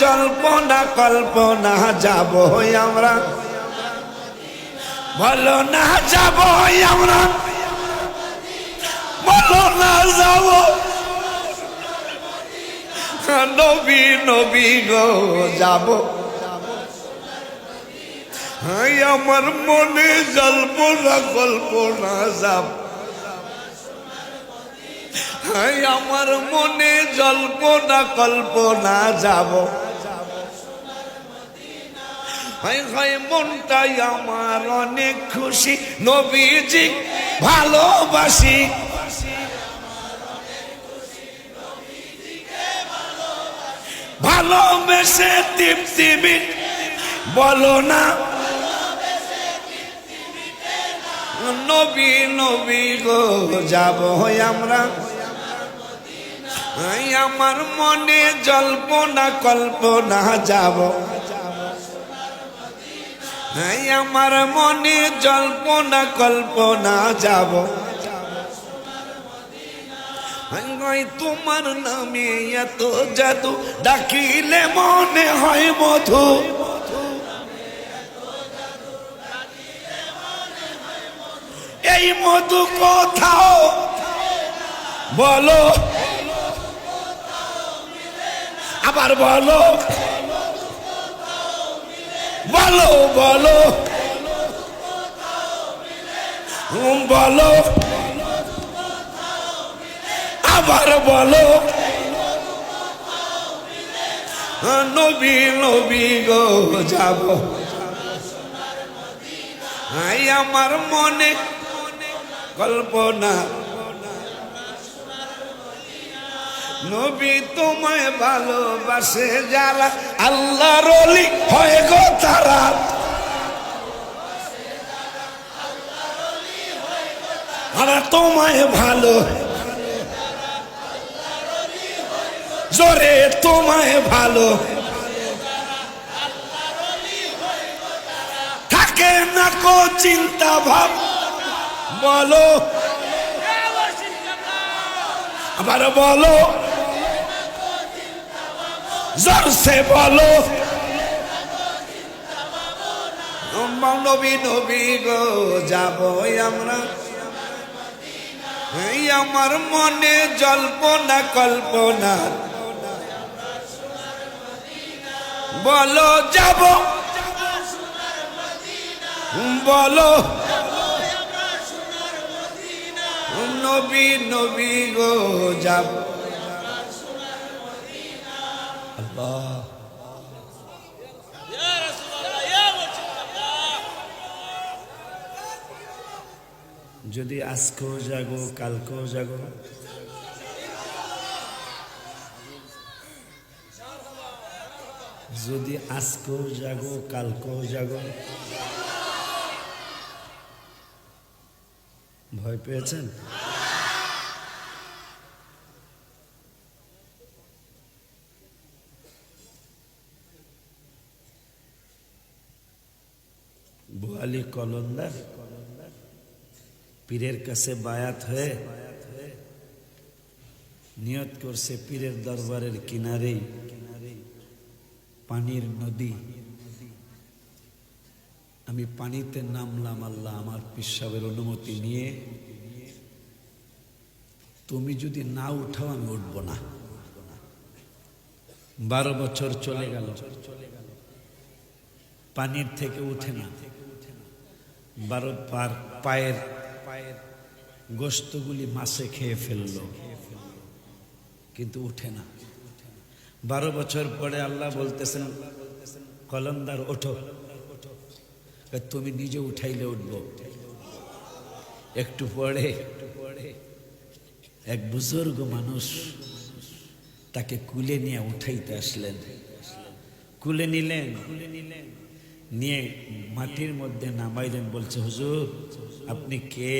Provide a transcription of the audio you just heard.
জল্পনা কল্পনা যাব আমরা, বলো না যাব আমরা, বলো না যাব। নবী নবী গো যাব, আমার মনে জল্পনা কল্পনা যাব, আমার মনে জল্পনা কল্পনা যাব। মনটাই আমার অনেক খুশি, নবীজি ভালোবাসি। ভালোবেসে তৃপ্তি বলো না, নবী নবী গো যাব আমরা, আমার মনে জল্পনা কল্পনা যাব, আমার মনে জল্পনা কল্পনা যাব। তোমার নামে এত জাদু, ডাকিলে মনে হয় মধু। এই মধু কোথাও বলো, আবার বলো, বলো বলো বলো, আবার বলো, নবী নবী গো যাব, আমার মনে কল্পনা। নবী তোমায় ভালোবাসে যারা, আল্লাহর ওলি হয় গো তারা। আর তোমায় ভালো, জোরে তোমায় ভালো, থাকে না কো চিন্তা ভাব, বলো আবার বলো, জোরসে বলো, নবী নবী গো যাব আমরা, আমার মনে জল্পনা কল্পনা, বলো যাব, বলো নবী নবী গো যাব। আল্লাহ যদি আজকেও জাগো কালকেও জাগো, যদি আজকেও জাগো কালকেও জাগো। ভয় পেয়েছেন? বোয়ালি কলন্দার পীরের কাছে বায়াত হয়ে নিয়ত করছে, পীরের দরবারের কিনারেই পানির নদী, আমি পানিতে নামলাম, আল্লাহ আমার পিসাবের অনুমতি নিয়ে, তুমি যদি না উঠাও আমি উঠব না। 12 বছর চলে গেল, পানির থেকে উঠে না। 12 পায়ের গোস্তগুলি মাছে খেয়ে ফেললো, কিন্তু উঠে না। 12 বছর পরে আল্লাহ বলতেছেন, কলন্দার ওঠো, তুমি নিজে উঠাইলে উঠবো। একটু পরে এক বুজুর্গ মানুষ তাকে কুলে নিয়ে উঠাইতে আসলেন, কুলে নিলেন, নিয়ে মাটির মধ্যে নামাইলেন। বলছে, হুজুর আপনি কে?